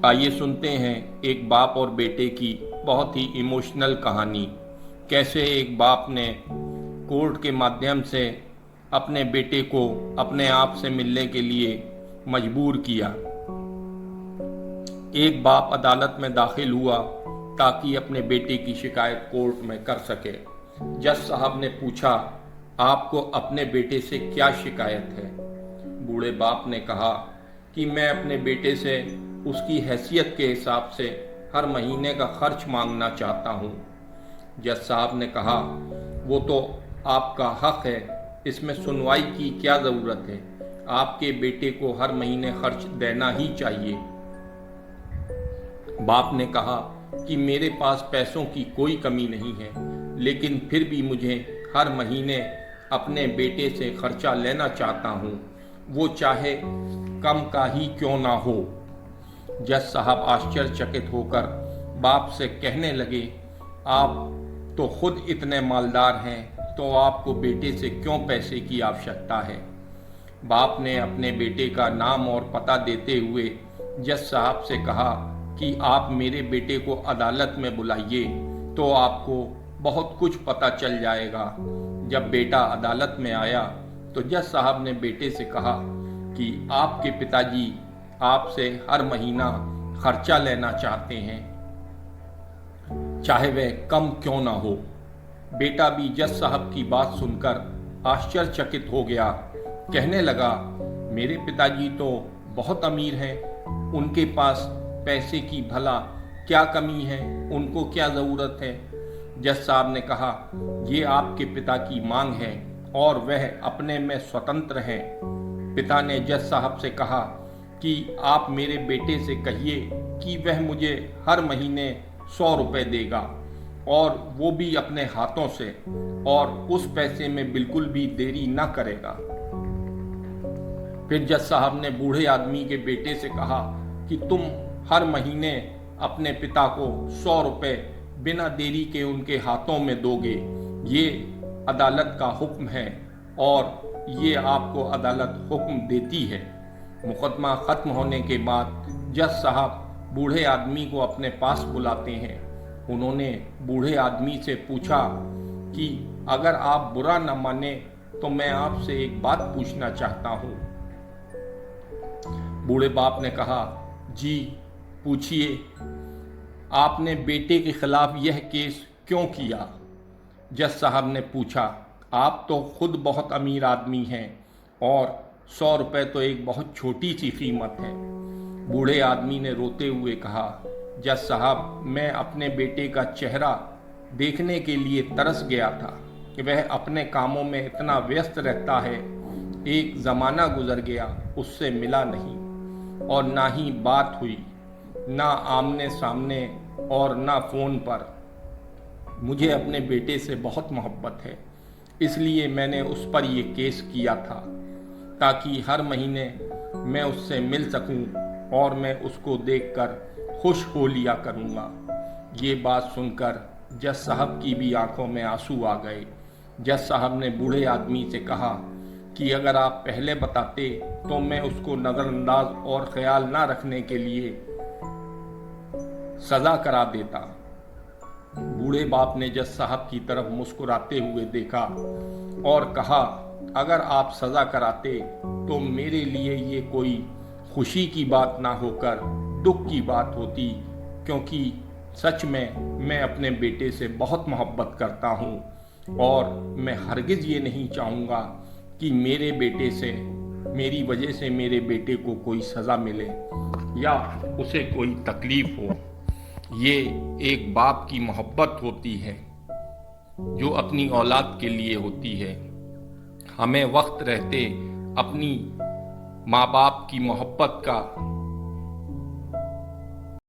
आइए सुनते हैं एक बाप और बेटे की बहुत ही इमोशनल कहानी। कैसे एक बाप ने कोर्ट के माध्यम से अपने बेटे को अपने आप से मिलने के लिए मजबूर किया। एक बाप अदालत में दाखिल हुआ ताकि अपने बेटे की शिकायत कोर्ट में कर सके। जज साहब ने पूछा, आपको अपने बेटे से क्या शिकायत है? बूढ़े बाप ने कहा कि मैं अपने बेटे से उसकी हैसियत के हिसाब से हर महीने का खर्च मांगना चाहता हूँ। जज साहब ने कहा, वो तो आपका हक है, इसमें सुनवाई की क्या ज़रूरत है? आपके बेटे को हर महीने खर्च देना ही चाहिए। बाप ने कहा कि मेरे पास पैसों की कोई कमी नहीं है, लेकिन फिर भी मुझे हर महीने अपने बेटे से खर्चा लेना चाहता हूँ, वो चाहे कम का ही क्यों ना हो। जज साहब आश्चर्यचकित होकर बाप से कहने लगे, आप तो खुद इतने मालदार हैं, तो आपको बेटे से क्यों पैसे की आवश्यकता है? बाप ने अपने बेटे का नाम और पता देते हुए जज साहब से कहा कि आप मेरे बेटे को अदालत में बुलाइए, तो आपको बहुत कुछ पता चल जाएगा। जब बेटा अदालत में आया तो जज साहब ने बेटे से कहा कि आपके पिताजी आपसे हर महीना खर्चा लेना चाहते हैं, चाहे वह कम क्यों ना हो। बेटा भी जज साहब की बात सुनकर आश्चर्यचकित हो गया। कहने लगा, मेरे पिताजी तो बहुत अमीर हैं, उनके पास पैसे की भला क्या कमी है, उनको क्या ज़रूरत है? जज साहब ने कहा, ये आपके पिता की मांग है और वह अपने में स्वतंत्र हैं। पिता ने जज साहब से कहा कि आप मेरे बेटे से कहिए कि वह मुझे हर महीने 100 रुपये देगा, और वो भी अपने हाथों से, और उस पैसे में बिल्कुल भी देरी ना करेगा। फिर जज साहब ने बूढ़े आदमी के बेटे से कहा कि तुम हर महीने अपने पिता को 100 रुपये बिना देरी के उनके हाथों में दोगे। ये अदालत का हुक्म है और ये आपको अदालत हुक्म देती है। मुकदमा ख़त्म होने के बाद जज साहब बूढ़े आदमी को अपने पास बुलाते हैं। उन्होंने बूढ़े आदमी से पूछा कि अगर आप बुरा न माने तो मैं आपसे एक बात पूछना चाहता हूँ। बूढ़े बाप ने कहा, जी पूछिए, आपने बेटे के खिलाफ यह केस क्यों किया? जज साहब ने पूछा, आप तो खुद बहुत अमीर आदमी हैं और 100 रुपये तो एक बहुत छोटी सी कीमत है। बूढ़े आदमी ने रोते हुए कहा, जज साहब, मैं अपने बेटे का चेहरा देखने के लिए तरस गया था कि वह अपने कामों में इतना व्यस्त रहता है। एक ज़माना गुजर गया, उससे मिला नहीं और ना ही बात हुई, ना आमने सामने और ना फ़ोन पर। मुझे अपने बेटे से बहुत मोहब्बत है, इसलिए मैंने उस पर ये केस किया था ताकि हर महीने मैं उससे मिल सकूं और मैं उसको देखकर खुश हो लिया करूँगा। ये बात सुनकर जज साहब की भी आंखों में आंसू आ गए। जज साहब ने बूढ़े आदमी से कहा कि अगर आप पहले बताते तो मैं उसको नज़रअंदाज और ख्याल ना रखने के लिए सज़ा करा देता। बूढ़े बाप ने जज साहब की तरफ मुस्कुराते हुए देखा और कहा, अगर आप सज़ा कराते तो मेरे लिए ये कोई खुशी की बात ना होकर दुख की बात होती, क्योंकि सच में मैं अपने बेटे से बहुत मोहब्बत करता हूँ और मैं हरगिज़ ये नहीं चाहूँगा कि मेरे बेटे से, मेरी वजह से मेरे बेटे को कोई सज़ा मिले या उसे कोई तकलीफ़ हो। ये एक बाप की मोहब्बत होती है जो अपनी औलाद के लिए होती है। हमें वक्त रहते अपनी माँ बाप की मोहब्बत का